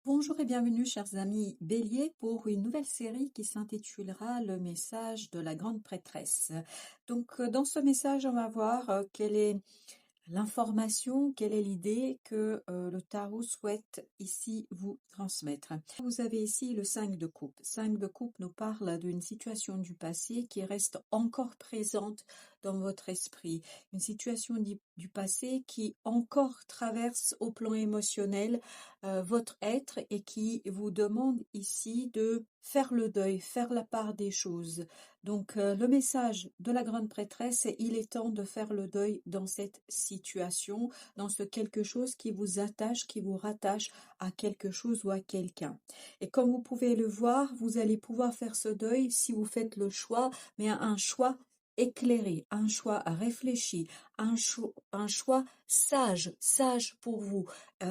Bonjour et bienvenue chers amis Bélier pour une nouvelle série qui s'intitulera Le message de la grande prêtresse. Donc dans ce message on va voir quelle est l'information, quelle est l'idée que le tarot souhaite ici vous transmettre. Vous avez ici le 5 de coupe. 5 de coupe nous parle d'une situation du passé qui reste encore présente dans votre esprit. Une situation du passé qui encore traverse au plan émotionnel votre être et qui vous demande ici de faire le deuil, faire la part des choses. Donc le message de la grande prêtresse, c'est il est temps de faire le deuil dans cette situation, dans ce quelque chose qui vous attache, qui vous rattache à quelque chose ou à quelqu'un. Et comme vous pouvez le voir, vous allez pouvoir faire ce deuil si vous faites le choix, mais un choix éclairé, un choix réfléchi, un choix sage pour vous.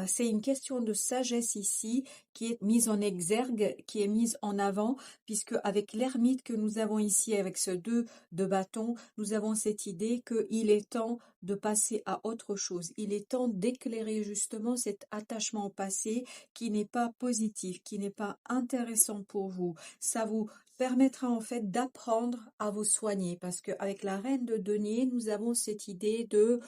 C'est une question de sagesse ici qui est mise en exergue, qui est mise en avant, puisque avec l'ermite que nous avons ici, avec ce 2 de bâton, nous avons cette idée qu'il est temps de passer à autre chose. Il est temps d'éclairer justement cet attachement au passé qui n'est pas positif, qui n'est pas intéressant pour vous. Ça vous permettra en fait d'apprendre à vous soigner, parce qu'avec la reine de denier, nous avons cette idée de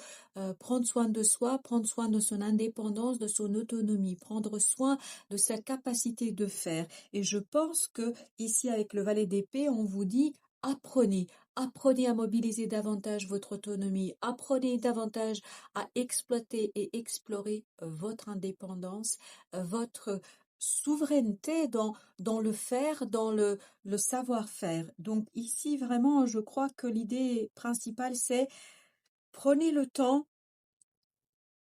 prendre soin de soi, prendre soin de son indépendance, de son autonomie, prendre soin de sa capacité de faire. Et je pense que ici, avec le valet d'épée, on vous dit apprenez, apprenez à mobiliser davantage votre autonomie, apprenez davantage à exploiter et explorer votre indépendance, votre souveraineté dans le faire, dans le savoir-faire. Donc ici, vraiment, je crois que l'idée principale, c'est prenez le temps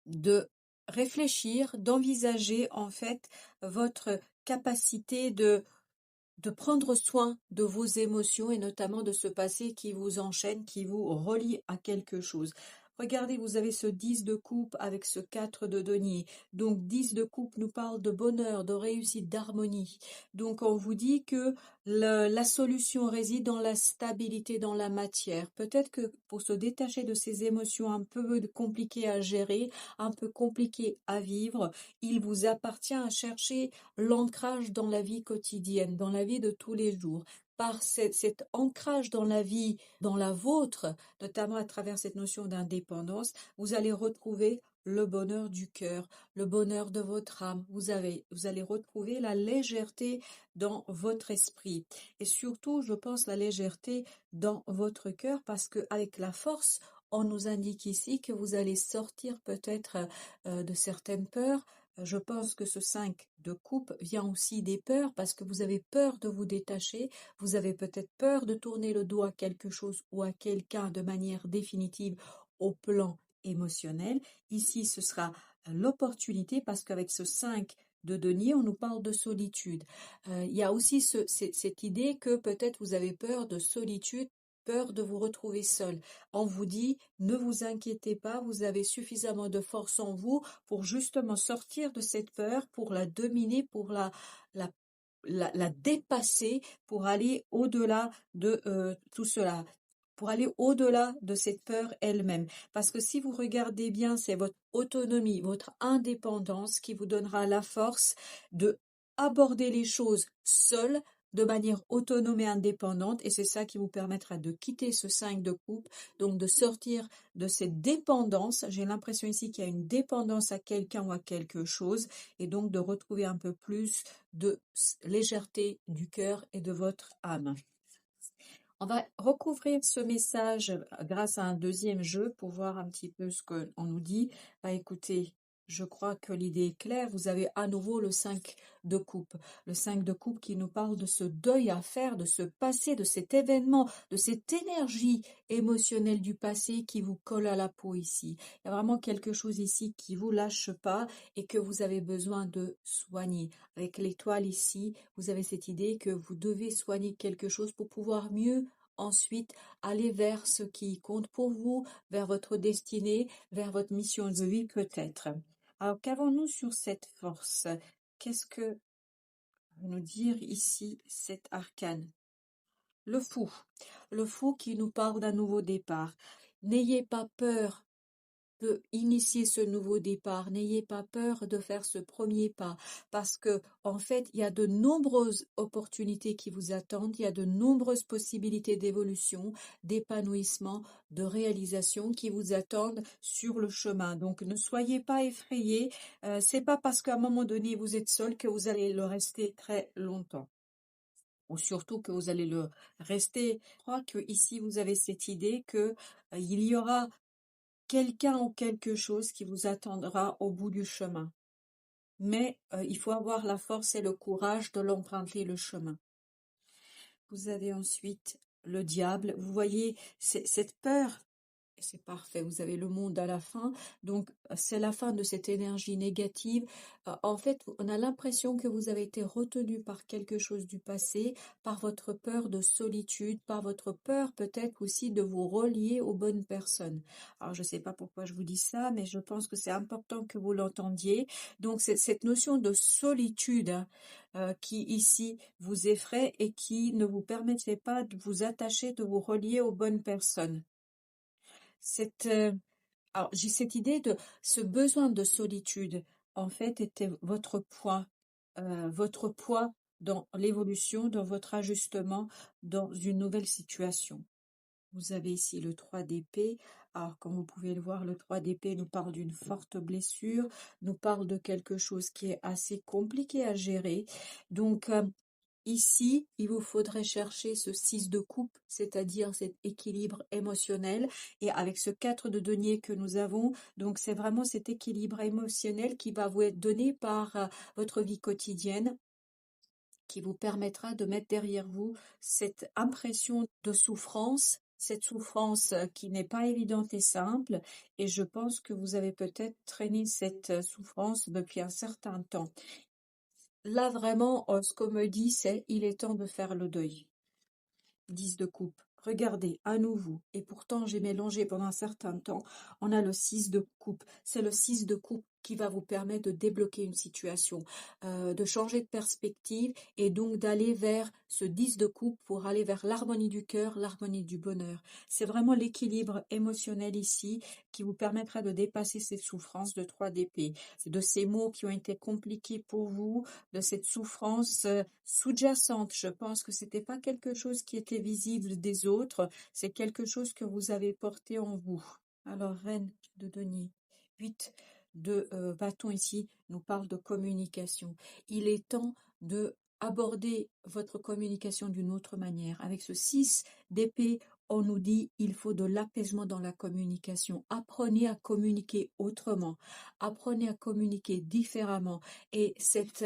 de réfléchir, d'envisager en fait votre capacité de prendre soin de vos émotions et notamment de ce passé qui vous enchaîne, qui vous relie à quelque chose. Regardez, vous avez ce 10 de coupe avec ce 4 de denier. Donc 10 de coupe nous parle de bonheur, de réussite, d'harmonie. Donc on vous dit que la solution réside dans la stabilité, dans la matière. Peut-être que pour se détacher de ces émotions un peu compliquées à gérer, un peu compliquées à vivre, il vous appartient à chercher l'ancrage dans la vie quotidienne, dans la vie de tous les jours. Par cet ancrage dans la vie, dans la vôtre, notamment à travers cette notion d'indépendance, vous allez retrouver le bonheur du cœur, le bonheur de votre âme. Vous allez retrouver la légèreté dans votre esprit. Et surtout, je pense, la légèreté dans votre cœur, parce qu'avec la force, on nous indique ici que vous allez sortir peut-être de certaines peurs. Je pense que ce 5 de coupe vient aussi des peurs, parce que vous avez peur de vous détacher, vous avez peut-être peur de tourner le dos à quelque chose ou à quelqu'un de manière définitive au plan émotionnel. Ici, ce sera l'opportunité, parce qu'avec ce 5 de denier, on nous parle de solitude. Il y a aussi cette idée que peut-être vous avez peur de solitude, peur de vous retrouver seul. On vous dit, ne vous inquiétez pas, vous avez suffisamment de force en vous pour justement sortir de cette peur, pour la dominer, pour la, la dépasser, pour aller au-delà de tout cela, pour aller au-delà de cette peur elle-même. Parce que si vous regardez bien, c'est votre autonomie, votre indépendance qui vous donnera la force de aborder les choses seul, de manière autonome et indépendante, et c'est ça qui vous permettra de quitter ce 5 de coupe, donc de sortir de cette dépendance. J'ai l'impression ici qu'il y a une dépendance à quelqu'un ou à quelque chose, et donc de retrouver un peu plus de légèreté du cœur et de votre âme. On va recouvrir ce message grâce à un deuxième jeu pour voir un petit peu ce qu'on nous dit. Bah, écoutez, je crois que l'idée est claire. Vous avez à nouveau le 5 de coupe. Le 5 de coupe qui nous parle de ce deuil à faire, de ce passé, de cet événement, de cette énergie émotionnelle du passé qui vous colle à la peau ici. Il y a vraiment quelque chose ici qui vous lâche pas et que vous avez besoin de soigner. Avec l'étoile ici, vous avez cette idée que vous devez soigner quelque chose pour pouvoir mieux ensuite aller vers ce qui compte pour vous, vers votre destinée, vers votre mission de vie peut-être. Alors qu'avons-nous sur cette force? Qu'est-ce que veut nous dire ici cet arcane? Le fou qui nous parle d'un nouveau départ. N'ayez pas peur de initier ce nouveau départ. N'ayez pas peur de faire ce premier pas parce que, en fait, il y a de nombreuses opportunités qui vous attendent, il y a de nombreuses possibilités d'évolution, d'épanouissement, de réalisation qui vous attendent sur le chemin. Donc, ne soyez pas effrayés. C'est pas parce qu'à un moment donné vous êtes seul que vous allez le rester très longtemps. Ou surtout que vous allez le rester. Je crois que ici vous avez cette idée que il y aura quelqu'un ou quelque chose qui vous attendra au bout du chemin. Mais il faut avoir la force et le courage de l'emprunter le chemin. Vous avez ensuite le diable. Vous voyez cette peur. C'est parfait, vous avez le monde à la fin, donc c'est la fin de cette énergie négative. En fait, on a l'impression que vous avez été retenu par quelque chose du passé, par votre peur de solitude, par votre peur peut-être aussi de vous relier aux bonnes personnes. Alors, je ne sais pas pourquoi je vous dis ça, mais je pense que c'est important que vous l'entendiez. Donc, c'est cette notion de solitude qui ici vous effraie et qui ne vous permettrait pas de vous attacher, de vous relier aux bonnes personnes. Cette, alors, j'ai cette idée de ce besoin de solitude, en fait, était votre poids dans l'évolution, dans votre ajustement, dans une nouvelle situation. Vous avez ici le 3 d'épée. Alors, comme vous pouvez le voir, le 3 d'épée nous parle d'une forte blessure, nous parle de quelque chose qui est assez compliqué à gérer. Donc, ici, il vous faudrait chercher ce 6 de coupe, c'est-à-dire cet équilibre émotionnel. Et avec ce 4 de denier que nous avons, donc c'est vraiment cet équilibre émotionnel qui va vous être donné par votre vie quotidienne, qui vous permettra de mettre derrière vous cette impression de souffrance, cette souffrance qui n'est pas évidente et simple. Et je pense que vous avez peut-être traîné cette souffrance depuis un certain temps. Là, vraiment, ce qu'on me dit, c'est il est temps de faire le deuil. 10 de coupe. Regardez, à nouveau, et pourtant j'ai mélangé pendant un certain temps, on a le 6 de coupe. C'est le 6 de coupe qui va vous permettre de débloquer une situation, de changer de perspective et donc d'aller vers ce 10 de coupe pour aller vers l'harmonie du cœur, l'harmonie du bonheur. C'est vraiment l'équilibre émotionnel ici qui vous permettra de dépasser ces souffrances de 3 d'épée, de ces mots qui ont été compliqués pour vous, de cette souffrance sous-jacente. Je pense que c'était pas quelque chose qui était visible des autres, c'est quelque chose que vous avez porté en vous. Alors, reine de denier, 8 de bâton ici nous parle de communication. Il est temps de aborder votre communication d'une autre manière. Avec ce 6 d'épée, on nous dit il faut de l'apaisement dans la communication. Apprenez à communiquer autrement. Apprenez à communiquer différemment. Et cet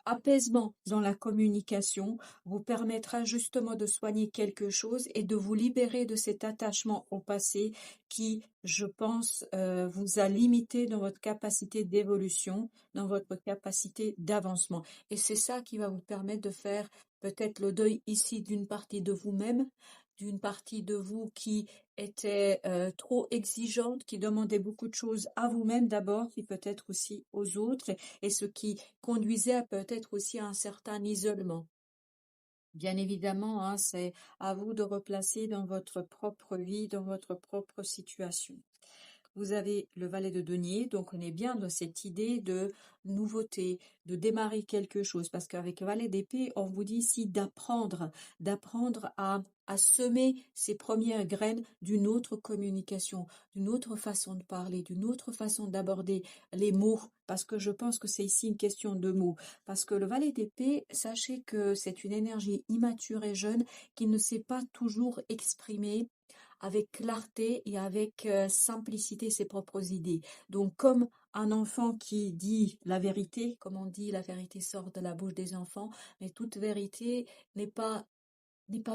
apaisement dans la communication vous permettra justement de soigner quelque chose et de vous libérer de cet attachement au passé qui, je pense, vous a limité dans votre capacité d'évolution, dans votre capacité d'avancement. Et c'est ça qui va vous permettre de faire peut-être le deuil ici d'une partie de vous-même, d'une partie de vous qui était trop exigeante, qui demandait beaucoup de choses à vous-même d'abord, puis peut-être aussi aux autres, et ce qui conduisait à peut-être aussi à un certain isolement. Bien évidemment, hein, c'est à vous de replacer dans votre propre vie, dans votre propre situation. Vous avez le valet de denier, donc on est bien dans cette idée de nouveauté, de démarrer quelque chose, parce qu'avec le valet d'épée, on vous dit ici d'apprendre à semer ces premières graines d'une autre communication, d'une autre façon de parler, d'une autre façon d'aborder les mots, parce que je pense que c'est ici une question de mots, parce que le valet d'épée, sachez que c'est une énergie immature et jeune qui ne sait pas toujours exprimer avec clarté et avec simplicité ses propres idées. Donc comme un enfant qui dit la vérité, comme on dit, la vérité sort de la bouche des enfants, mais toute vérité n'est pas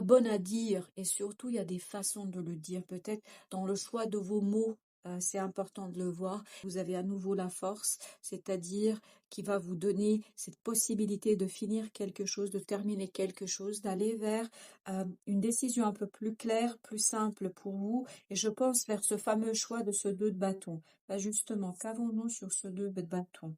bonne à dire et surtout il y a des façons de le dire. Peut-être dans le choix de vos mots, c'est important de le voir. Vous avez à nouveau la force, c'est-à-dire qui va vous donner cette possibilité de finir quelque chose, de terminer quelque chose, d'aller vers une décision un peu plus claire, plus simple pour vous. Et je pense vers ce fameux choix de ce 2 de bâton. Justement, qu'avons-nous sur ce 2 de bâton?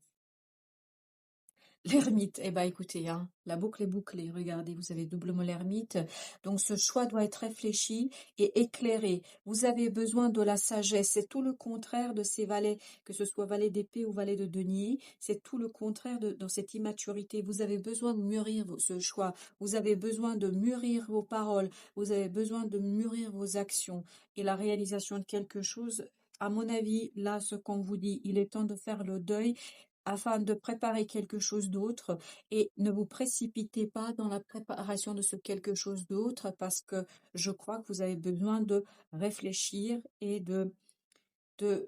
L'ermite, eh ben écoutez, hein, la boucle est bouclée. Regardez, vous avez doublement l'ermite. Donc ce choix doit être réfléchi et éclairé. Vous avez besoin de la sagesse. C'est tout le contraire de ces valets, que ce soit valet d'épée ou valet de denier. C'est tout le contraire dans cette immaturité. Vous avez besoin de mûrir ce choix. Vous avez besoin de mûrir vos paroles. Vous avez besoin de mûrir vos actions. Et la réalisation de quelque chose, à mon avis, là, ce qu'on vous dit, il est temps de faire le deuil afin de préparer quelque chose d'autre et ne vous précipitez pas dans la préparation de ce quelque chose d'autre parce que je crois que vous avez besoin de réfléchir et de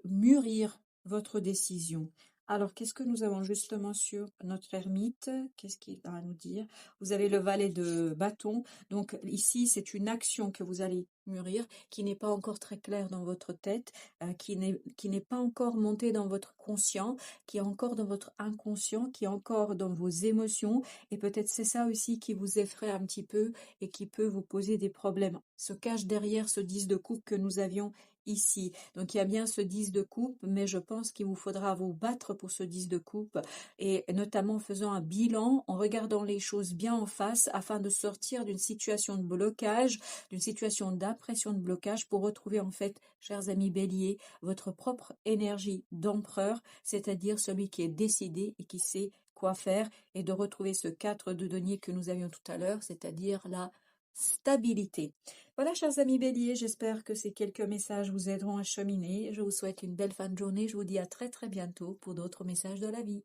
mûrir votre décision. Alors, qu'est-ce que nous avons justement sur notre ermite? Qu'est-ce qu'il a à nous dire? Vous avez le valet de bâton. Donc ici, c'est une action que vous allez mûrir, qui n'est pas encore très claire dans votre tête, qui n'est pas encore montée dans votre conscient, qui est encore dans votre inconscient, qui est encore dans vos émotions. Et peut-être c'est ça aussi qui vous effraie un petit peu et qui peut vous poser des problèmes. Se cache derrière ce 10 de coupe que nous avions ici. Donc il y a bien ce 10 de coupe, mais je pense qu'il vous faudra vous battre pour ce 10 de coupe, et notamment en faisant un bilan, en regardant les choses bien en face, afin de sortir d'une situation de blocage, d'une situation d'impression de blocage, pour retrouver en fait, chers amis béliers, votre propre énergie d'empereur, c'est-à-dire celui qui est décidé et qui sait quoi faire, et de retrouver ce 4 de denier que nous avions tout à l'heure, c'est-à-dire la stabilité. Voilà, chers amis béliers, j'espère que ces quelques messages vous aideront à cheminer. Je vous souhaite une belle fin de journée. Je vous dis à très très bientôt pour d'autres messages de la vie.